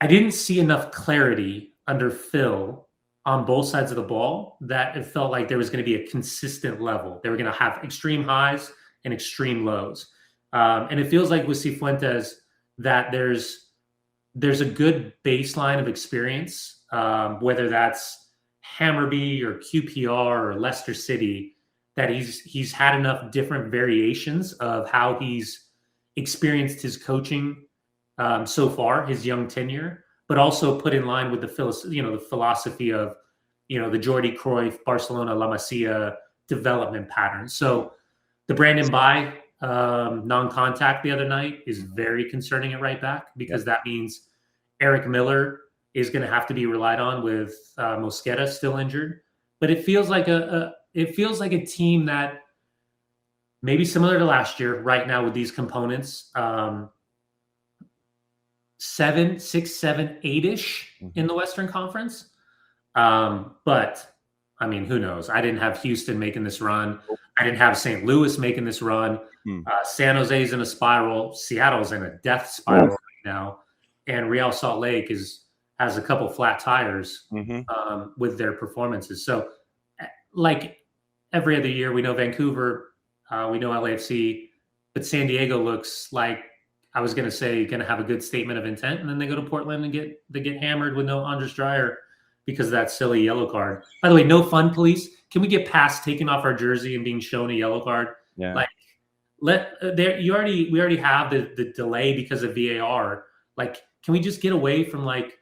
didn't see enough clarity under Phil on both sides of the ball that it felt like there was going to be a consistent level. They were going to have extreme highs and extreme lows. And it feels like with Cifuentes that there's a good baseline of experience, whether that's Hammarby or QPR or Leicester City, that he's had enough different variations of how he's experienced his coaching so far, his young tenure, but also put in line with the philosophy of, the Jordi Cruyff, Barcelona, La Masia development pattern. So the Brandon Bai non-contact the other night is very concerning at right back because that means Eric Miller is going to have to be relied on with Mosquera still injured. But it feels like a team that maybe similar to last year right now with these components. 7, 6, 7, 8-ish in the Western Conference. But I mean, who knows? I didn't have Houston making this run. I didn't have St. Louis making this run. San Jose's in a spiral. Seattle's in a death spiral right now. And Real Salt Lake has a couple flat tires with their performances. So like every other year, we know Vancouver, we know LAFC, but San Diego looks like, I was going to say, going to have a good statement of intent, and then they go to Portland and get hammered with no Andres Dreyer because of that silly yellow card. By the way, no fun, police. Can we get past taking off our jersey and being shown a yellow card? Yeah. Like, we already have the delay because of VAR. Like, can we just get away from like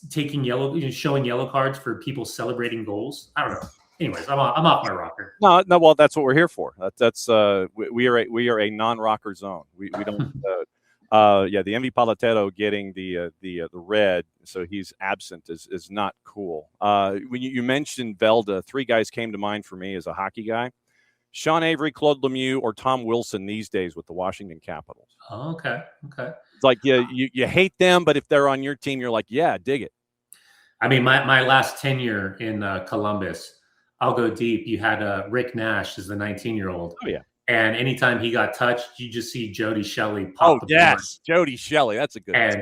taking showing yellow cards for people celebrating goals? I don't know. Anyways, I'm off my rocker. No. Well, that's what we're here for. That's we are a non-rocker zone. We don't. The MV Palatero getting the red, so he's absent is not cool. When you mentioned Velda, 3 guys came to mind for me as a hockey guy: Sean Avery, Claude Lemieux, or Tom Wilson these days with the Washington Capitals. Oh, okay. It's like you hate them, but if they're on your team, you're like, yeah, dig it. I mean, my last tenure in Columbus, I'll go deep. You had Rick Nash as the 19-year-old. Oh, yeah. And anytime he got touched, you just see Jody Shelley pop. Oh, yes. Jody Shelley. That's a good one.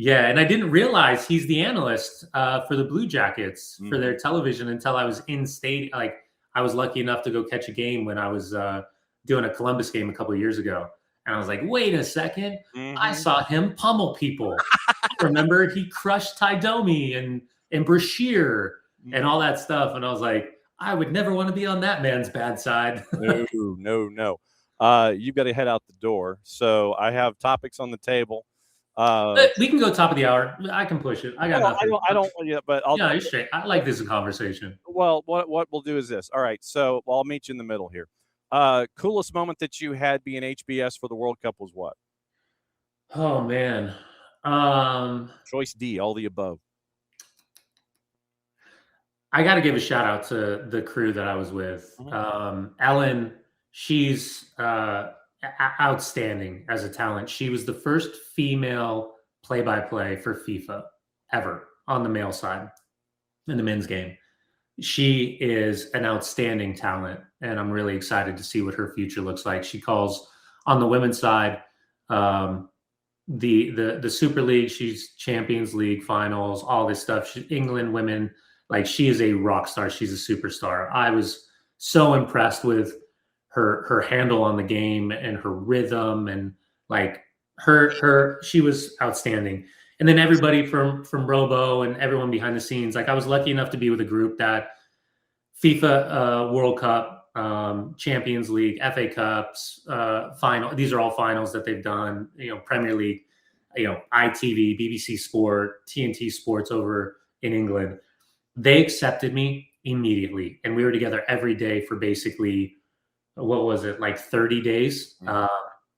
And I didn't realize he's the analyst for the Blue Jackets for their television until I was in state. Like, I was lucky enough to go catch a game when I was doing a Columbus game a couple of years ago. And I was like, wait a second. I saw him pummel people. I remember he crushed Ty Domi and Brashear and all that stuff. And I was like, I would never want to be on that man's bad side. No. You've got to head out the door. So I have topics on the table. We can go top of the hour. I can push it. I got nothing. I don't. Yeah, but you're straight. I like this conversation. Well, what we'll do is this. All right. So I'll meet you in the middle here. Coolest moment that you had being HBS for the World Cup was what? Oh man. Choice D, all the above. I got to give a shout out to the crew that I was with. Ellen, she's outstanding as a talent. She was the first female play-by-play for FIFA ever on the male side in the men's game. She is an outstanding talent, and I'm really excited to see what her future looks like. She calls on the women's side the Super League. She's Champions League finals, all this stuff. England women. Like, she is a rock star. She's a superstar. I was so impressed with her handle on the game and her rhythm, and like she was outstanding. And then everybody from Robo and everyone behind the scenes. Like, I was lucky enough to be with a group that FIFA World Cup, Champions League, FA Cups, final. These are all finals that they've done. Premier League, ITV, BBC Sport, TNT Sports over in England. They accepted me immediately, and we were together every day for basically, what was it, like 30 days?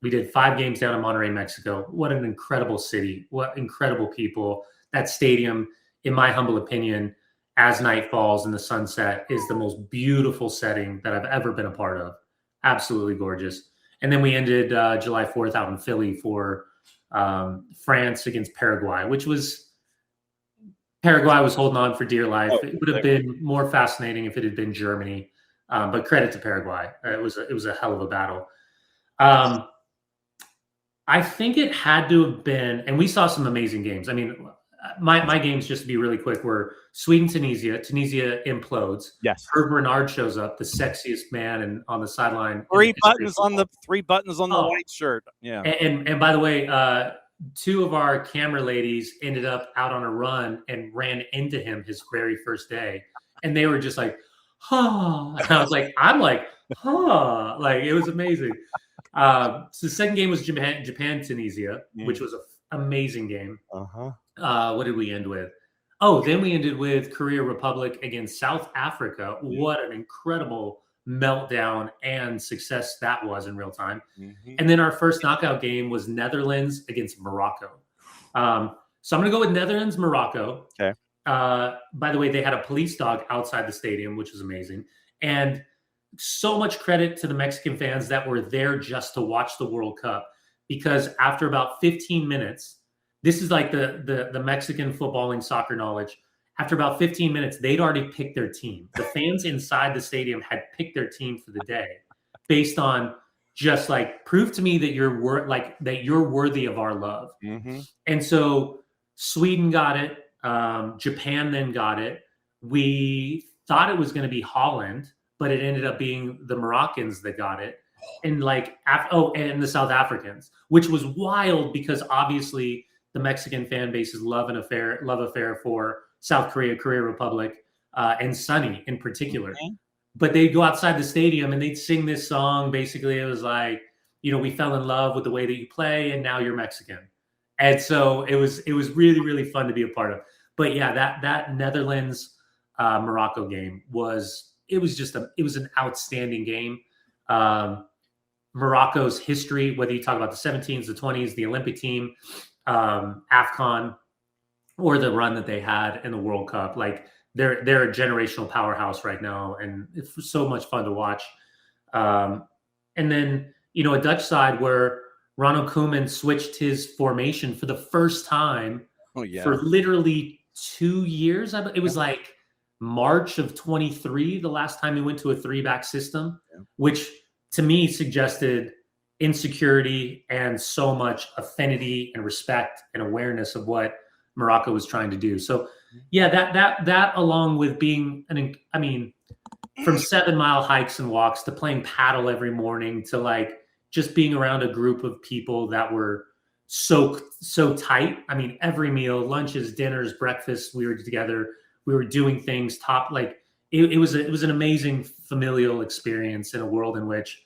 We did 5 games down in Monterrey, Mexico. What an incredible city. What incredible people. That stadium, in my humble opinion, as night falls and the sunset, is the most beautiful setting that I've ever been a part of. Absolutely gorgeous. And then we ended July 4th out in Philly for France against Paraguay, which was... Paraguay was holding on for dear life. It would have been more fascinating if it had been Germany, but credit to Paraguay. It was a hell of a battle. I think it had to have been, and we saw some amazing games. I mean, my games, just to be really quick, were Sweden, Tunisia. Tunisia implodes. Yes. Herb Renard shows up, the sexiest man, and on the sideline. 3 buttons on the white shirt. Yeah. And by the way, 2 of our camera ladies ended up out on a run and ran into him his very first day. And they were just like, huh. And I was like, huh. Like, it was amazing. So the second game was Japan, Tunisia, which was an amazing game. What did we end with? Oh, then we ended with Korea Republic against South Africa. What an incredible meltdown and success that was in real time. And then our first knockout game was Netherlands against Morocco. So I'm going to go with Netherlands, Morocco. Okay. By the way, they had a police dog outside the stadium, which was amazing. And so much credit to the Mexican fans that were there just to watch the World Cup, because after about 15 minutes, this is like the Mexican footballing soccer knowledge. After about 15 minutes, they'd already picked their team. The fans inside the stadium had picked their team for the day based on just like, prove to me that you're worthy of our love. And so Sweden got it. Japan then got it. We thought it was going to be Holland, but it ended up being the Moroccans that got it. And and the South Africans, which was wild because obviously the Mexican fan base's love affair for South Korea, Korea Republic, and Sunny in particular. But they'd go outside the stadium and they'd sing this song. Basically, it was like, we fell in love with the way that you play, and now you're Mexican. And so it was really, really fun to be a part of. But yeah, that Netherlands Morocco game was an outstanding game. Morocco's history, whether you talk about the 17s, the 20s, the Olympic team, AFCON, or the run that they had in the World Cup, like they're a generational powerhouse right now, and it's so much fun to watch. And then a Dutch side where Ronald Koeman switched his formation for the first time for literally 2 years. It was like March of 23, the last time he went to a 3-back system, which to me suggested insecurity and so much affinity and respect and awareness of what Morocco was trying to do. So yeah, that along with being from 7-mile hikes and walks to playing paddle every morning to like just being around a group of people that were so tight. I mean, every meal, lunches, dinners, breakfasts, we were together. We were doing things it was an amazing familial experience in a world in which,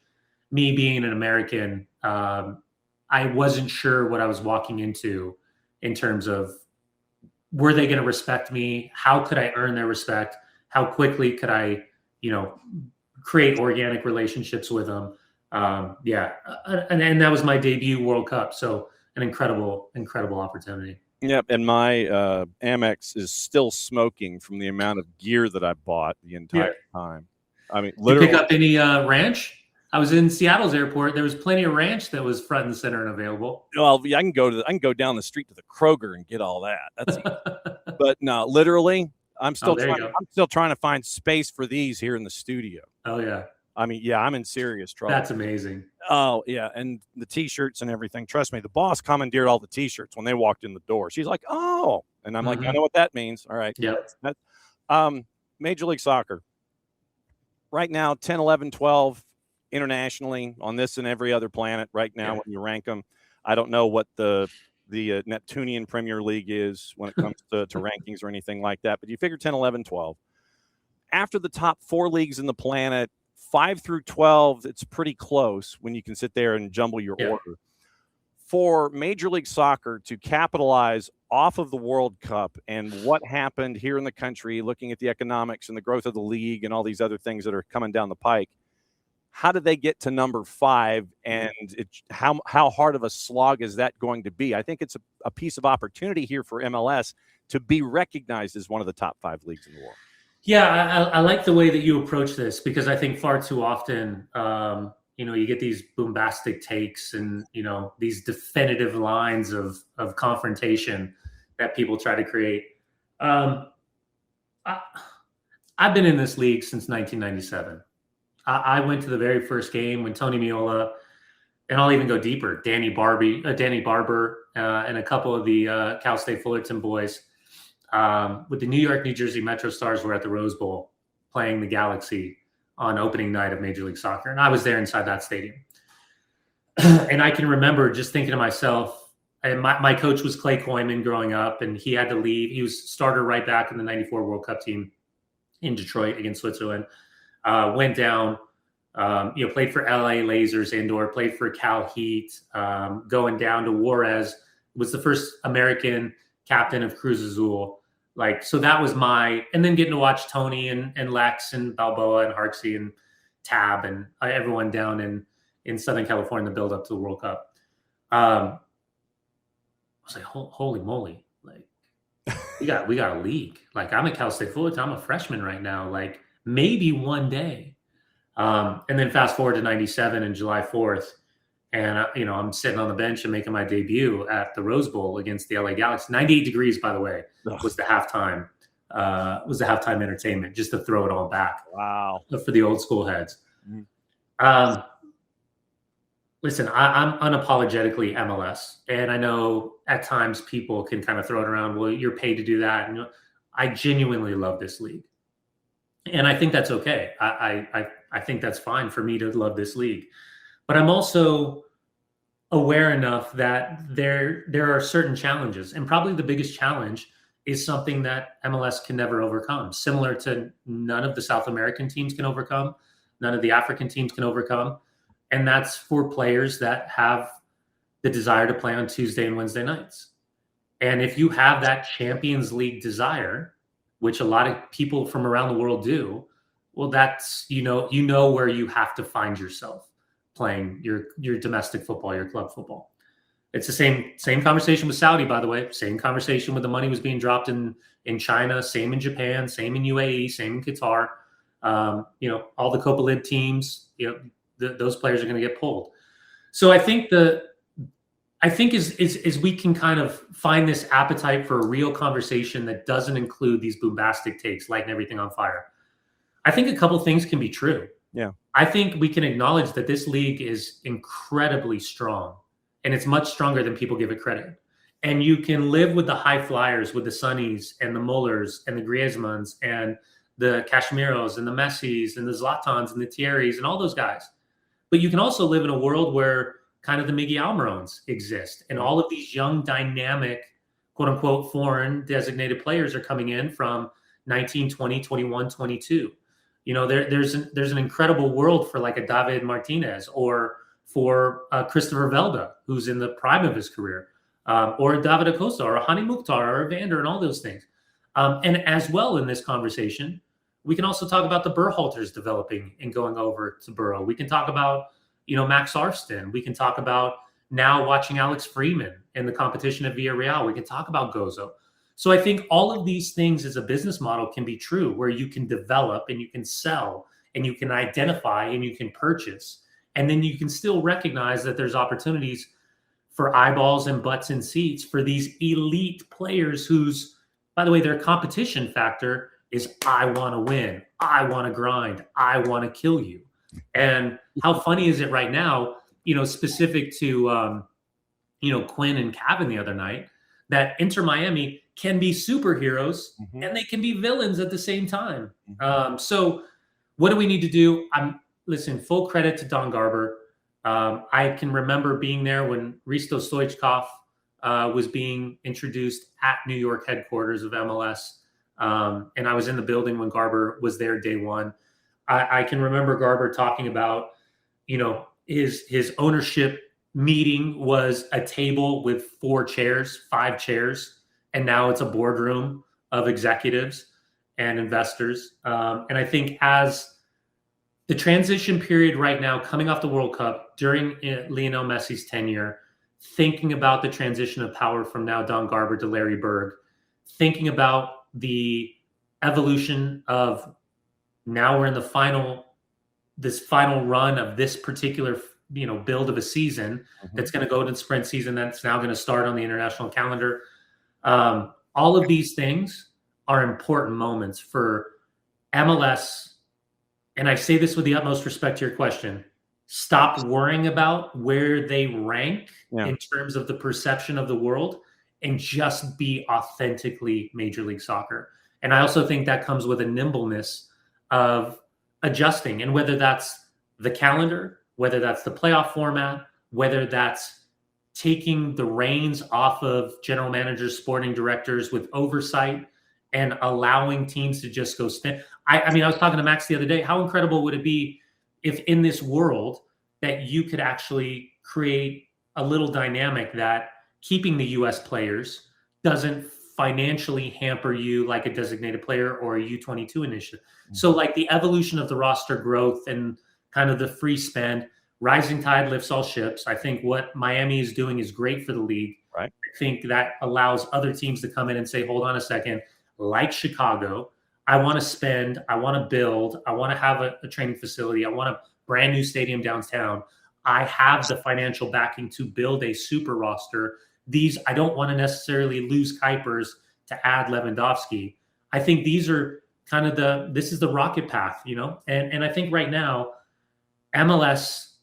me being an American, I wasn't sure what I was walking into in terms of, were they going to respect me? How could I earn their respect? How quickly could I, create organic relationships with them? And that was my debut World Cup. So an incredible opportunity. Yep, and my Amex is still smoking from the amount of gear that I bought the entire time. I mean, literally. Did you pick up any ranch? I was in Seattle's airport. There was plenty of ranch that was front and center and available. Well, yeah, I can go down the street to the Kroger and get all that. That's but no, literally, I'm still trying to find space for these here in the studio. Oh yeah. I mean, yeah, I'm in serious trouble. That's amazing. Oh yeah, and the T-shirts and everything. Trust me, the boss commandeered all the T-shirts when they walked in the door. She's like, "Oh," and I'm like, "I know what that means." All right. Yeah. Major League Soccer. Right now, 10, 11, 12 internationally on this and every other planet right now when you rank them. I don't know what the Neptunian Premier League is when it comes to rankings or anything like that, but you figure 10, 11, 12. After the top 4 leagues in the planet, 5 through 12, it's pretty close when you can sit there and jumble your order. For Major League Soccer to capitalize off of the World Cup and what happened here in the country, looking at the economics and the growth of the league and all these other things that are coming down the pike, how do they get to number 5? And how hard of a slog is that going to be? I think it's a piece of opportunity here for MLS to be recognized as one of the top 5 leagues in the world. Yeah, I like the way that you approach this, because I think far too often, you get these bombastic takes and, these definitive lines of confrontation that people try to create. I've been in this league since 1997. I went to the very first game when Tony Meola, and I'll even go deeper, Danny Barber, and a couple of the Cal State Fullerton boys with the New York, New Jersey Metro Stars were at the Rose Bowl playing the Galaxy on opening night of Major League Soccer. And I was there inside that stadium. And I can remember just thinking to myself, and my coach was Clay Coyman growing up, and he had to leave. He was starter right back in the 94 World Cup team in Detroit against Switzerland. Went down, played for LA Lasers indoor, played for Cal Heat, going down to Juarez, was the first American captain of Cruz Azul. So that was and then getting to watch Tony and Lex and Balboa and Harksey and Tab and everyone down in Southern California in the build up to the World Cup. I was like, holy moly. We got a league. I'm at Cal State Fullerton. I'm a freshman right now. Maybe one day. And then fast forward to 97 and July 4th. And, I'm sitting on the bench and making my debut at the Rose Bowl against the LA Galaxy. 98 degrees, by the way, was the halftime entertainment, just to throw it all back. Wow. For the old school heads. Mm-hmm. Listen, I'm unapologetically MLS. And I know at times people can kind of throw it around. Well, you're paid to do that. And I genuinely love this league. And I think that's okay. I think that's fine for me to love this league. But I'm also aware enough that there are certain challenges. And probably the biggest challenge is something that MLS can never overcome, similar to none of the South American teams can overcome, none of the African teams can overcome. And that's for players that have the desire to play on Tuesday and Wednesday nights. And if you have that Champions League desire, which a lot of people from around the world do, well, that's, where you have to find yourself playing your domestic football, your club football. It's the same conversation with Saudi, by the way, same conversation when the money was being dropped in China, same in Japan, same in UAE, same in Qatar. All the Copa Lib teams, those players are going to get pulled. So I think is we can kind of find this appetite for a real conversation that doesn't include these bombastic takes, lighting everything on fire. I think a couple things can be true. Yeah. I think we can acknowledge that this league is incredibly strong, and it's much stronger than people give it credit. And you can live with the high flyers, with the Sonnies and the Mullers and the Griezmanns and the Casemiros and the Messis and the Zlatans and the Thierrys and all those guys. But you can also live in a world where kind of the Miggy Almirons exist, and all of these young, dynamic, quote unquote, foreign designated players are coming in from 19, 20, 21, 22. There's an incredible world for like a David Martinez or for Christopher Velda, who's in the prime of his career, or David Acosta or Hani Mukhtar or Evander and all those things. And as well in this conversation, we can also talk about the Berhalters developing and going over to Borough. We can talk about, Max Arston. We can talk about, now watching Alex Freeman in the competition at Villarreal. We can talk about Gozo. So I think all of these things as a business model can be true, where you can develop and you can sell and you can identify and you can purchase. And then you can still recognize that there's opportunities for eyeballs and butts and seats for these elite players whose, by the way, their competition factor is I want to win, I want to grind, I want to kill you. And how funny is it right now, specific to, Quinn and Kevin the other night, that Inter Miami can be superheroes and they can be villains at the same time. So what do we need to do? Listen, full credit to Don Garber. I can remember being there when Risto Stoichkov was being introduced at New York headquarters of MLS. And I was in the building when Garber was there day one. I can remember Garber talking about, his ownership meeting was a table with 5 chairs, and now it's a boardroom of executives and investors. And I think as the transition period right now, coming off the World Cup during Lionel Messi's tenure, thinking about the transition of power from now Don Garber to Larry Berg, thinking about the evolution of now we're in this final run of this particular build of a season that's going to go to the sprint season that's now going to start on the international calendar. All of these things are important moments for MLS. And I say this with the utmost respect to your question. Stop worrying about where they rank in terms of the perception of the world and just be authentically Major League Soccer. And I also think that comes with a nimbleness of adjusting. And whether that's the calendar, whether that's the playoff format, whether that's taking the reins off of general managers, sporting directors with oversight and allowing teams to just go spin. I was talking to Max the other day. How incredible would it be if in this world that you could actually create a little dynamic that keeping the U.S. players doesn't financially hamper you like a designated player or a U22 initiative. So like the evolution of the roster growth and kind of the free spend, rising tide lifts all ships. I think what Miami is doing is great for the league. Right. I think that allows other teams to come in and say, hold on a second, like Chicago, I want to spend, I want to build, I want to have a training facility, I want a brand new stadium downtown. I have the financial backing to build a super roster. I don't want to necessarily lose Kuipers to add Lewandowski. I think these are kind of this is the rocket path, and I think right now, MLS,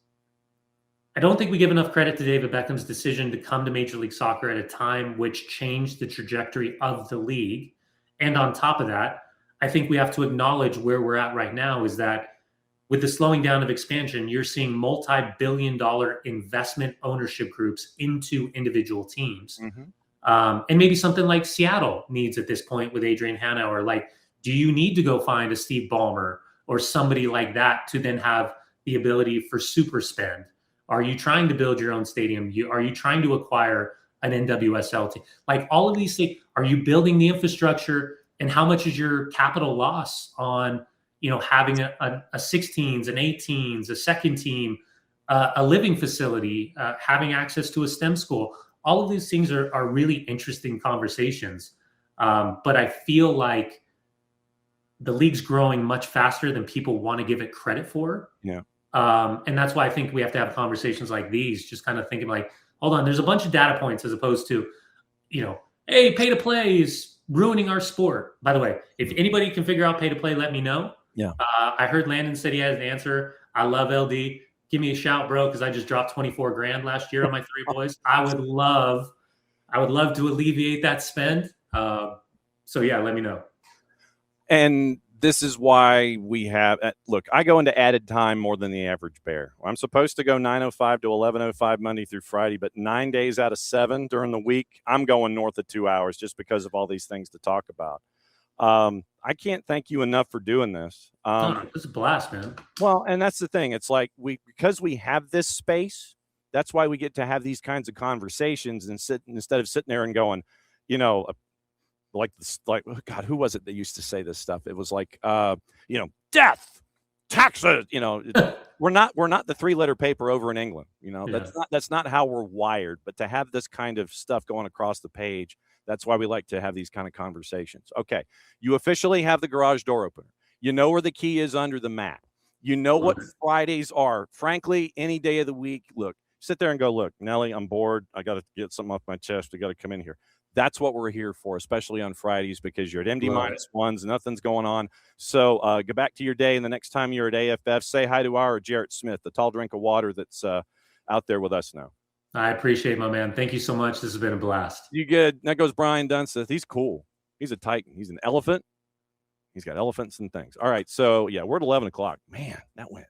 I don't think we give enough credit to David Beckham's decision to come to Major League Soccer at a time which changed the trajectory of the league. And on top of that, I think we have to acknowledge where we're at right now is that with the slowing down of expansion, you're seeing multi-billion-dollar investment ownership groups into individual teams. And maybe something like Seattle needs at this point with Adrian Hanauer. Like, do you need to go find a Steve Ballmer or somebody like that to then have the ability for super spend? Are you trying to build your own stadium? Are you trying to acquire an NWSL team? Like all of these things, are you building the infrastructure? And how much is your capital loss on having a 16s, an 18s, a second team, a living facility, having access to a STEM school? All of these things are really interesting conversations. But I feel like the league's growing much faster than people want to give it credit for. Yeah. And that's why I think we have to have conversations like these, just kind of thinking like, hold on, there's a bunch of data points as opposed to, hey, pay to play is ruining our sport. By the way, if anybody can figure out pay to play, let me know. Yeah. I heard Landon said he had an answer. I love LD. Give me a shout, bro, because I just dropped $24,000 last year on my 3 boys. I would love to alleviate that spend. So yeah, let me know. And this is why we have look, I go into added time more than the average bear. I'm supposed to go 9:05 to 11:05 Monday through Friday, but 9 days out of 7 during the week, I'm going north of 2 hours just because of all these things to talk about. I can't thank you enough for doing this. It's a blast, man. Well, and that's the thing. It's like because we have this space, that's why we get to have these kinds of conversations instead of sitting there and going, like God, who was it that used to say this stuff? It was like, death, taxes, we're not the 3-letter paper over in England. That's not how we're wired. But to have this kind of stuff going across the page, that's why we like to have these kind of conversations. Okay, you officially have the garage door opener. You know where the key is under the mat. You know what Fridays are. Frankly, any day of the week, look, sit there and go, look, Nelly, I'm bored. I got to get something off my chest. I got to come in here. That's what we're here for, especially on Fridays, because you're at MD -1s, nothing's going on. So go back to your day, and the next time you're at AFF, say hi to our Jarrett Smith, the tall drink of water that's out there with us now. I appreciate it, my man. Thank you so much. This has been a blast. You good. That goes Brian Dunseth. He's cool. He's a Titan. He's an elephant. He's got elephants and things. All right. So, yeah, we're at 11 o'clock. Man, that went